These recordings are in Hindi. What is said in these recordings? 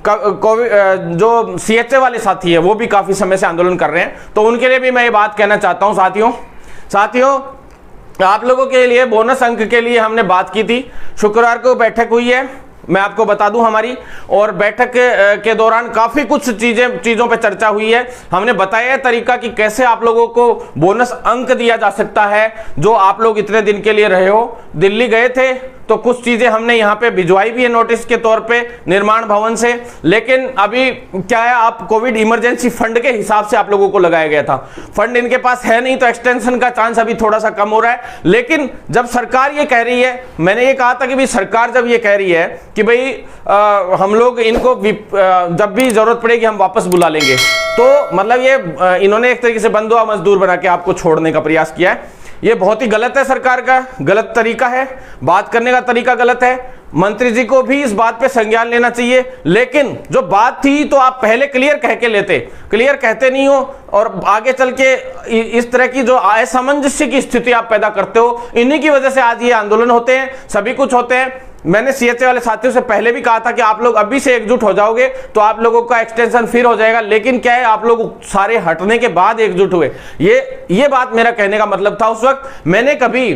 कोविड जो सीएचए वाले साथी है वो भी काफी समय से आंदोलन कर रहे हैं, तो उनके लिए भी मैं ये बात कहना चाहता हूं। साथियों आप लोगों के लिए बोनस अंक के लिए हमने बात की थी, शुक्रवार को बैठक हुई है, मैं आपको बता दूं हमारी, और बैठक के दौरान काफी कुछ चीजों पे चर्चा हुई है। हमने बताया तरीका कि कैसे आप लोगों को बोनस अंक दिया जा सकता है। जो आप लोग इतने दिन के लिए रहे हो, दिल्ली गए थे तो कुछ चीजें हमने यहाँ पे भिजवाई भी है नोटिस के तौर पे निर्माण भवन से, लेकिन अभी क्या है, आप कोविड इमरजेंसी फंड के हिसाब से आप लोगों को लगाया गया था, फंड इनके पास है नहीं, तो एक्सटेंशन का चांस अभी थोड़ा सा कम हो रहा है। लेकिन जब सरकार ये कह रही है, मैंने ये कहा था कि भाई सरकार जब ये कह रही है कि भाई हम लोग इनको जब भी जरूरत पड़ेगी हम वापस बुला लेंगे, तो मतलब ये इन्होंने एक तरीके से बंधुआ मजदूर बना के आपको छोड़ने का प्रयास किया है। ये बहुत ही गलत है, सरकार का गलत तरीका है, बात करने का तरीका गलत है। मंत्री जी को भी इस बात पे संज्ञान लेना चाहिए, लेकिन जो बात थी तो आप पहले क्लियर कह के लेते, क्लियर कहते नहीं हो और आगे चल के इस तरह की जो असमंजस्य की स्थिति आप पैदा करते हो, इन्हीं की वजह से आज ये आंदोलन होते हैं, सभी कुछ होते हैं। मैंने सीएचए वाले साथियों से पहले भी कहा था कि आप लोग अभी से एकजुट हो जाओगे तो आप लोगों का एक्सटेंशन फिर हो जाएगा, लेकिन क्या है, आप लोग सारे हटने के बाद एकजुट हुए। ये बात मेरा कहने का मतलब था। उस वक्त मैंने कभी,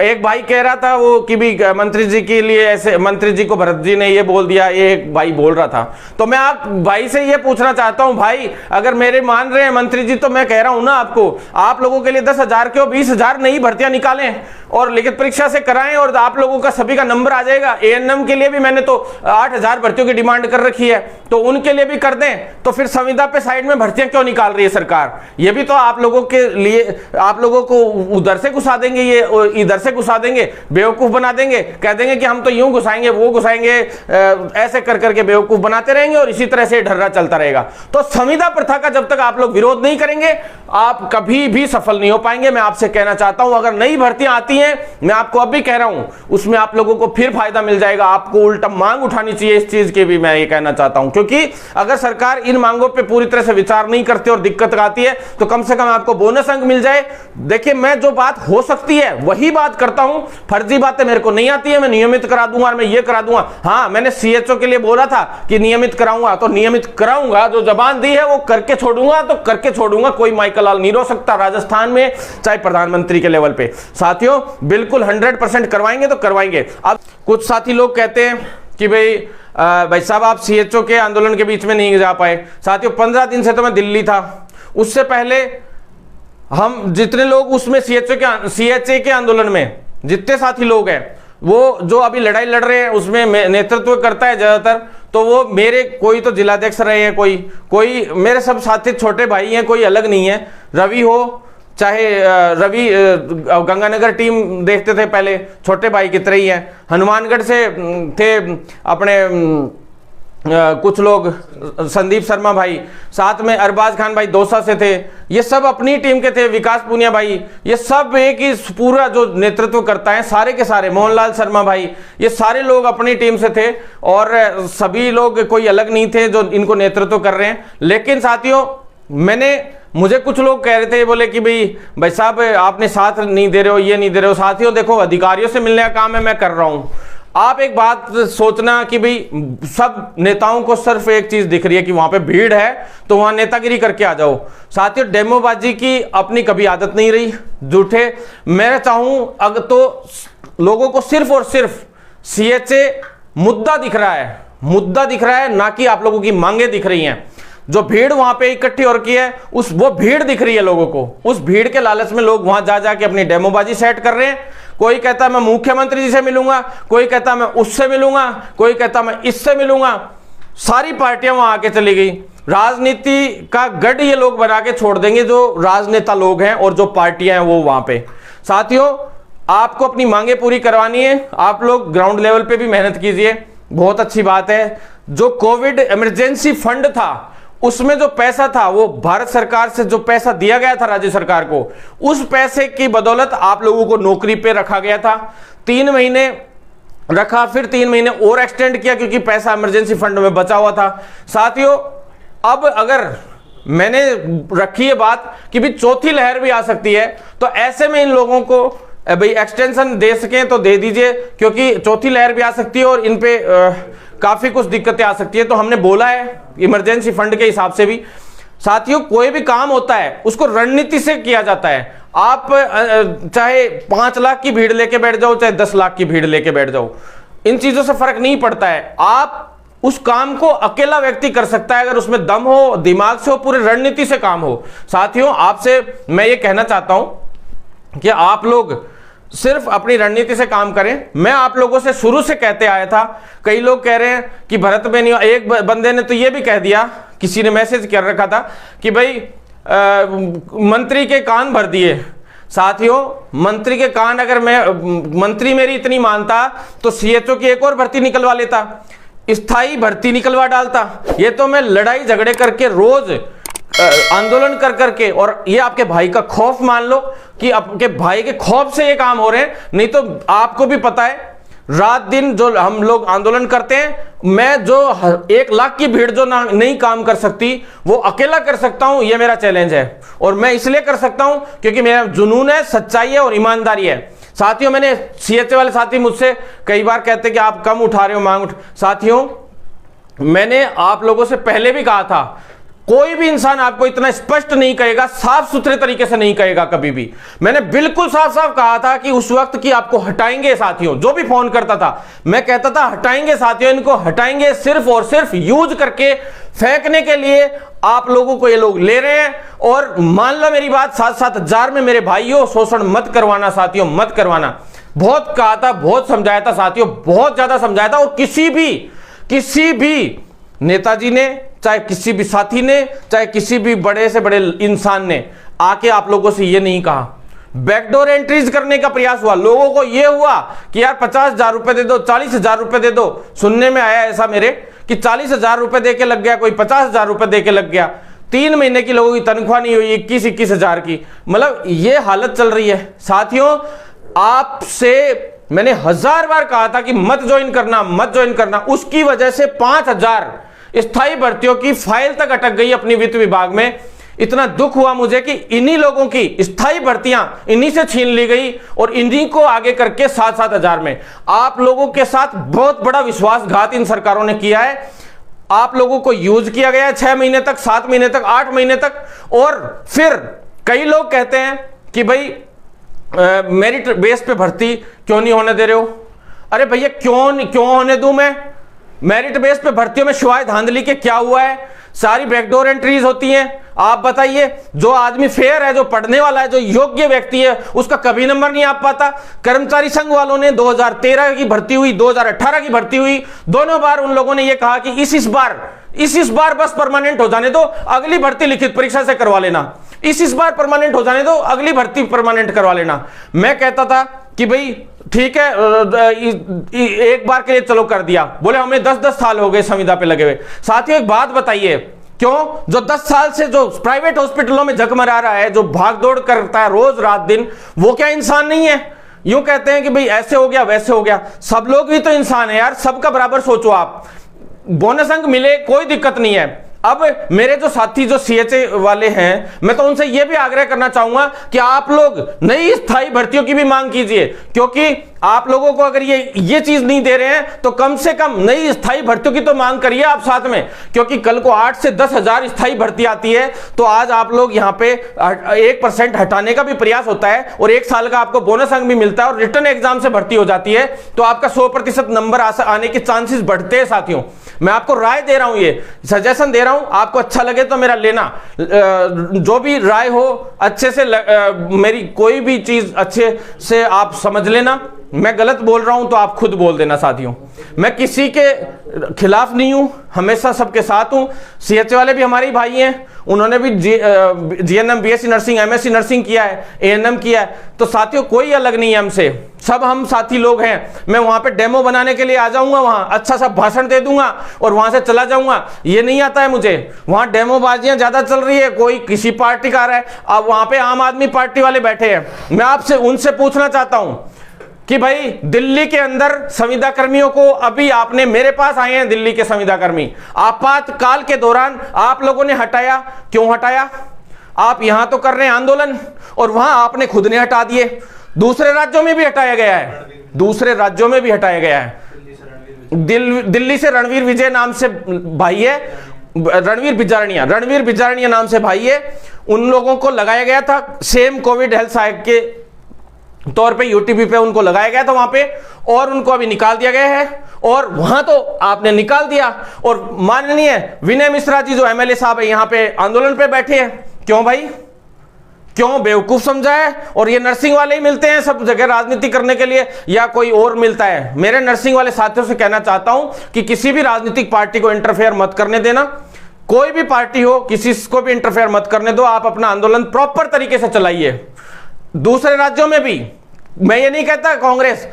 एक भाई कह रहा था वो कि भी मंत्री जी के लिए ऐसे, मंत्री जी को भरत जी ने ये बोल दिया, ये एक भाई बोल रहा था, तो मैं आप भाई से ये पूछना चाहता हूं, भाई अगर मेरे मान रहे हैं मंत्री जी, तो मैं कह रहा हूं ना आपको, आप लोगों के लिए 10,000 के 20,000 नई भर्तियां निकालें और लिखित परीक्षा से कराएं और आप लोगों का सभी का नंबर आ जाएगा। एएनएम के लिए भी मैंने तो 8,000 भर्तियों की डिमांड कर रखी है, तो उनके लिए भी कर दें। तो फिर संविदा पे साइड में भर्तियां क्यों निकाल रही है सरकार? ये भी तो आप लोगों के लिए, आप लोगों को उधर से घुसा देंगे, ये इधर से घुसा देंगे, बेवकूफ बना देंगे, कह देंगे कि हम तो यूं घुसाएंगे वो घुसाएंगे, ऐसे कर करके बेवकूफ बनाते रहेंगे और इसी तरह से ढर्रा चलता रहेगा। तो संविदा प्रथा का जब तक आप लोग विरोध नहीं करेंगे, आप कभी भी सफल नहीं हो पाएंगे। मैं आपसे कहना चाहता हूं, अगर नई भर्तियां आती हैं, मैं आपको अब भी कह रहा हूं, उसमें आप लोगों को फिर फायदा मिल जाएगा। आपको उल्टा मांग उठानी चाहिए इस चीज की भी, मैं ये कहना चाहता हूं, क्योंकि अगर सरकार इन मांगों पे पूरी तरह से विचार नहीं करती और दिक्कत आती है, तो कम से कम आपको बोनस अंक मिल जाए। देखिए, मैं जो बात हो सकती है वही बात करता हूं, फर्जी बातें मेरे को नहीं आती है। मैं नियमित करा दूंगा और मैं ये करा दूंगा। हाँ, मैंने सीएचओ के लिए बोला था कि नियमित कराऊंगा, तो नियमित कराऊंगा, जो जबान दी है वो करके छोड़ूंगा, तो करके छोड़ूंगा। कोई माइकल लाल नहीं रो सकता राजस्थान में, चाहे प्रधानमंत्री के लेवल पे। साथियों, बिल्कुल 100% करवाएंगे तो करवाएंगे। अब कुछ साथी लोग कहते हैं कि भाई साहब आप सीएचओ के आंदोलन के बीच में नहीं जा पाए। साथियों, 15 दिन से तो मैं दिल्ली था, उससे पहले हम जितने लोग उसमें सीएचए के आंदोलन में जितने साथी लोग हैं, वो जो अभी लड़ाई लड़ रहे हैं उसमें नेतृत्व करता है ज्यादातर, तो वो मेरे कोई तो जिलाध्यक्ष रहे हैं, कोई मेरे सब साथी छोटे भाई हैं, कोई अलग नहीं है। रवि हो चाहे रवि गंगानगर टीम देखते थे पहले, छोटे भाई की तरह ही है। हनुमानगढ़ से थे अपने कुछ लोग, संदीप शर्मा भाई, साथ में अरबाज खान भाई दौसा से थे, ये सब अपनी टीम के थे। विकास पुनिया भाई, ये सब एक ही पूरा जो नेतृत्व करता है, सारे के सारे, मोहनलाल शर्मा भाई, ये सारे लोग अपनी टीम से थे और सभी लोग कोई अलग नहीं थे जो इनको नेतृत्व कर रहे हैं। लेकिन साथियों, मुझे कुछ लोग कह रहे थे, बोले कि भाई साहब आपने साथ नहीं दे रहे हो, ये नहीं दे रहे हो। साथियों देखो, अधिकारियों से मिलने का काम है, मैं कर रहा हूं। आप एक बात सोचना कि भाई सब नेताओं को सिर्फ एक चीज दिख रही है कि वहां पे भीड़ है तो वहां नेतागिरी करके आ जाओ। साथियों, डेमोबाजी की अपनी कभी आदत नहीं रही, झूठे। मैं चाहूं अगर तो लोगों को सिर्फ और सिर्फ सीएचए मुद्दा दिख रहा है, ना कि आप लोगों की मांगे दिख रही हैं। जो भीड़ वहां पे इकट्ठी हो रखी है, वो भीड़ दिख रही है लोगों को। उस भीड़ के लालच में लोग वहां जा जाके अपनी डेमोबाजी सेट कर रहे हैं। कोई कहता है मैं मुख्यमंत्री जी से मिलूंगा, कोई कहता है मैं उससे मिलूंगा, कोई कहता है मैं इससे मिलूंगा। सारी पार्टियां वहां आके चली गई। राजनीति का गढ़ ये लोग बना के छोड़ देंगे, जो राजनेता लोग हैं और जो पार्टियां हैं वो वहां पे। साथियों, आपको अपनी मांगे पूरी करवानी है, आप लोग ग्राउंड लेवल पे भी मेहनत कीजिए। बहुत अच्छी बात है, जो कोविड इमरजेंसी फंड था उसमें जो पैसा था, वो भारत सरकार से जो पैसा दिया गया था राज्य सरकार को, उस पैसे की बदौलत आप लोगों को नौकरी पे रखा गया था। 3 महीने रखा, फिर 3 महीने और एक्सटेंड किया क्योंकि पैसा इमरजेंसी फंड में बचा हुआ था। साथियों, अब अगर मैंने रखी है बात कि भी चौथी लहर भी आ सकती है, तो ऐसे में इन लोगों को भाई एक्सटेंशन दे सकें तो दे दीजिए, क्योंकि चौथी लहर भी आ सकती है और इन पे काफी कुछ दिक्कतें आ सकती है। तो हमने बोला है इमरजेंसी फंड के हिसाब से भी। साथियों, कोई भी काम होता है उसको रणनीति से किया जाता है। आप चाहे 5 लाख की भीड़ लेके बैठ जाओ, चाहे 10 लाख की भीड़ लेके बैठ जाओ, इन चीजों से फर्क नहीं पड़ता है। आप उस काम को अकेला व्यक्ति कर सकता है अगर उसमें दम हो, दिमाग से हो, पूरी रणनीति से काम हो। साथियों, आपसे मैं ये कहना चाहता हूं कि आप लोग सिर्फ अपनी रणनीति से काम करें। मैं आप लोगों से शुरू से कहते आया था, कई लोग कह रहे हैं कि भरत में नहीं। एक बंदे ने तो ये भी कह दिया, किसी ने मैसेज कर रखा था कि भाई मंत्री के कान भर दिए। साथियों, मंत्री के कान अगर मंत्री मेरी इतनी मानता तो सीएचओ की एक और भर्ती निकलवा लेता, स्थायी भर्ती निकलवा डालता। ये तो मैं लड़ाई झगड़े करके, रोज आंदोलन कर करके, और ये आपके भाई का खौफ मान लो कि आपके भाई के खौफ से ये काम हो रहे हैं। नहीं तो आपको भी पता है, रात दिन जो हम लोग आंदोलन करते हैं, मैं जो 1 लाख की भीड़ जो नहीं काम कर सकती वो अकेला कर सकता हूं। ये मेरा चैलेंज है और मैं इसलिए कर सकता हूं क्योंकि मेरा जुनून है, सच्चाई है और ईमानदारी है। साथियों, मैंने सीएचए वाले साथी मुझसे कई बार कहते कि आप कम उठा रहे हो मांग। साथियों, मैंने आप लोगों से पहले भी कहा था, कोई भी इंसान आपको इतना स्पष्ट नहीं कहेगा, साफ सुथरे तरीके से नहीं कहेगा कभी भी। मैंने बिल्कुल साफ साफ कहा था कि उस वक्त की आपको हटाएंगे। साथियों, जो भी फोन करता था मैं कहता था हटाएंगे। साथियों, इनको हटाएंगे, सिर्फ और सिर्फ यूज करके फेंकने के लिए आप लोगों को ये लोग ले रहे हैं। और मान लो मेरी बात, 7-7 हजार में मेरे भाइयों शोषण मत करवाना। साथियों, मत करवाना। बहुत कहा था, बहुत समझाया था साथियों, बहुत ज्यादा समझाया था। और किसी भी नेताजी ने, चाहे किसी भी साथी ने, चाहे किसी भी बड़े से बड़े इंसान ने आके आप लोगों से ये नहीं कहा। बैकडोर एंट्रीज करने का प्रयास हुआ। लोगों को ये हुआ कि यार 50,000 रुपए दे दो, 40,000 रुपए दे दो। सुनने में आया ऐसा मेरे कि 40,000 रुपए दे के लग गया, कोई 50,000 रुपए दे के लग गया। 3 महीने की लोगों की तनख्वाह नहीं हुई, 21-21 हजार की। मतलब ये हालत चल रही है। साथियों, आपसे मैंने 1000 बार कहा था कि मत ज्वाइन करना। उसकी वजह से 5,000 स्थायी भर्तियों की फाइल तक अटक गई अपनी वित्त विभाग में। इतना दुख हुआ मुझे कि इन्हीं लोगों की स्थायी भर्तियां इन्हीं से छीन ली गई और इन्हीं को आगे करके 7-7 हजार में। आप लोगों के साथ बहुत बड़ा विश्वासघात इन सरकारों ने किया है। आप लोगों को यूज किया गया है 6 महीने तक, 7 महीने तक, 8 महीने तक। और फिर कई लोग कहते हैं कि भाई मेरिट बेस पे भर्ती क्यों नहीं होने दे रहे हो। अरे भैया, क्यों होने दूं मैं? मेरिट बेस पे भर्तियों में शिवाय धांधली के क्या हुआ है? सारी बैकडोर एंट्रीज होती हैं। आप बताइए, जो आदमी फेयर है, जो पढ़ने वाला है, जो योग्य व्यक्ति है, उसका कभी नंबर नहीं आ पाता। कर्मचारी संघ वालों ने 2013 की भर्ती हुई, 2018 की भर्ती हुई, दोनों बार उन लोगों ने यह कहा कि इस बार बस परमानेंट हो जाने दो, अगली भर्ती लिखित परीक्षा से करवा लेना। इस बार परमानेंट हो जाने दो, अगली भर्ती परमानेंट करवा लेना। मैं कहता था कि भाई ठीक है, एक बार के लिए चलो कर दिया। बोले हमें 10-10 साल हो गए संविदा पे लगे हुए। साथियों, एक बात बताइए, क्यों जो 10 साल से जो प्राइवेट हॉस्पिटलों में झकमरा रहा है, जो भागदौड़ करता है रोज रात दिन, वो क्या इंसान नहीं है? यूं कहते हैं कि भाई ऐसे हो गया, वैसे हो गया। सब लोग भी तो इंसान है यार, सबका बराबर सोचो आप। बोनस अंक मिले, कोई दिक्कत नहीं है। अब मेरे जो साथी जो सीएचए वाले हैं, मैं तो उनसे यह भी आग्रह करना चाहूंगा कि आप लोग नई स्थायी भर्तियों की भी मांग कीजिए, क्योंकि आप लोगों को अगर ये चीज नहीं दे रहे हैं तो कम से कम नई स्थायी भर्तियों की तो मांग करिए आप साथ में। क्योंकि कल को 8 से 10 हजार स्थायी भर्ती आती है तो आज आप लोग यहाँ पे 1% हटाने का भी प्रयास होता है और 1 साल का आपको बोनस अंक भी मिलता है और रिटर्न एग्जाम से भर्ती हो जाती है तो आपका 100% नंबर आने के चांसेस बढ़ते हैं। साथियों, मैं आपको राय दे रहा हूं, ये सजेशन दे रहा हूं, आपको अच्छा लगे तो मेरा लेना। जो भी राय हो अच्छे से मेरी कोई भी चीज अच्छे से आप समझ लेना। मैं गलत बोल रहा हूं तो आप खुद बोल देना। साथियों, मैं किसी के खिलाफ नहीं हूं, हमेशा सबके साथ हूं। सीएचए वाले भी हमारे भाई हैं, उन्होंने भी GNM, BSc nursing, MSc nursing किया है, एएनएम किया है। तो साथियों, कोई अलग नहीं है हमसे, सब हम साथी लोग हैं। मैं वहां पे डेमो बनाने के लिए आ जाऊंगा, वहां अच्छा सा भाषण दे दूंगा और वहां से चला जाऊंगा। ये नहीं आता है मुझे। वहां डेमो बाजियां ज्यादा चल रही है, कोई किसी पार्टी का आ रहा है, अब वहां पे आम आदमी पार्टी वाले बैठे हैं। मैं आपसे उनसे पूछना चाहता हूं कि भाई दिल्ली के अंदर संविदा कर्मियों को, अभी आपने मेरे पास आए हैं दिल्ली के संविदा कर्मी, आपातकाल के दौरान आप लोगों ने हटाया, क्यों हटाया? आप यहां तो कर रहे हैं आंदोलन और वहां आपने खुद ने हटा दिए। दूसरे राज्यों में भी हटाया गया है, दूसरे राज्यों में भी हटाया गया है। दिल्ली से रणवीर विजय नाम से भाई है, रणवीर बिजारनिया नाम से भाई है, उन लोगों को लगाया गया था सेम कोविड हेल्थ सहायक के तौर पे, यूटीपी पे उनको लगाया गया था वहां पे, और उनको अभी निकाल दिया गया है। और वहां तो आपने निकाल दिया, और माननीय विनय मिश्रा जी जो एमएलए साहब है यहां पे आंदोलन पे बैठे हैं, क्यों भाई, क्यों बेवकूफ समझा है? और ये नर्सिंग वाले ही मिलते हैं सब जगह राजनीति करने के लिए, या कोई और मिलता है? मेरे नर्सिंग वाले साथियों से कहना चाहता हूं कि किसी भी राजनीतिक पार्टी को इंटरफेयर मत करने देना, कोई भी पार्टी हो किसी को भी इंटरफेयर मत करने दो, आप अपना आंदोलन प्रॉपर तरीके से चलाइए। दूसरे राज्यों में भी, मैं ये नहीं कहता कांग्रेस,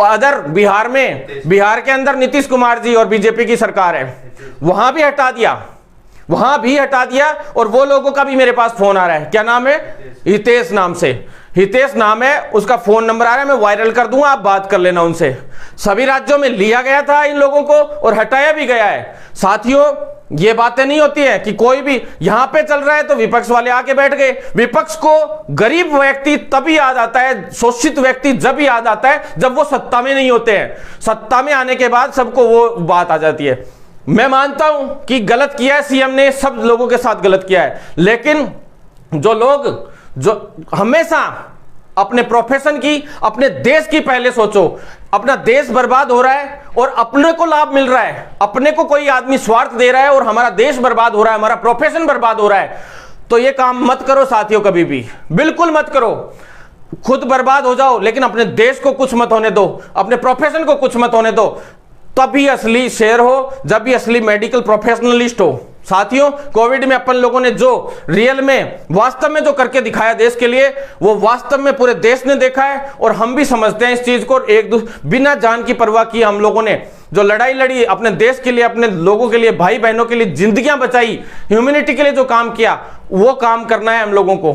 अदर बिहार के अंदर नीतीश कुमार जी और बीजेपी की सरकार है, वहां भी हटा दिया, और वो लोगों का भी मेरे पास फोन आ रहा है, क्या नाम है, हितेश नाम है, उसका फोन नंबर आ रहा है, मैं वायरल कर दूंगा, आप बात कर लेना उनसे। सभी राज्यों में लिया गया था इन लोगों को और हटाया भी गया है। साथियों, ये बातें नहीं होती है कि कोई भी यहां पे चल रहा है तो विपक्ष वाले आके बैठ गए। विपक्ष को गरीब व्यक्ति तभी याद आता है, शोषित व्यक्ति जब याद आता है जब वो सत्ता में नहीं होते हैं। सत्ता में आने के बाद सबको वो बात आ जाती है। मैं मानता हूं कि गलत किया है सीएम ने, सब लोगों के साथ गलत किया है, लेकिन जो लोग जो हमेशा अपने प्रोफेशन की, अपने देश की पहले सोचो। अपना देश बर्बाद हो रहा है और अपने को लाभ मिल रहा है, अपने को कोई आदमी स्वार्थ दे रहा है और हमारा देश बर्बाद हो रहा है, हमारा प्रोफेशन बर्बाद हो रहा है, तो ये काम मत करो साथियों, कभी भी बिल्कुल मत करो। खुद बर्बाद हो जाओ लेकिन अपने देश को कुछ मत होने दो, अपने प्रोफेशन को कुछ मत होने दो, तभी असली शेर हो, जब भी असली मेडिकल प्रोफेशनलिस्ट हो। साथियों, कोविड में अपन लोगों ने जो रियल में वास्तव में जो करके दिखाया देश के लिए, वो वास्तव में पूरे देश ने देखा है और हम भी समझते हैं इस चीज को। बिना जान की परवाह की हम लोगों ने जो लड़ाई लड़ी अपने देश के लिए, अपने लोगों के लिए, भाई बहनों के लिए जिंदगियां बचाई, ह्यूमैनिटी के लिए जो काम किया, वो काम करना है हम लोगों को।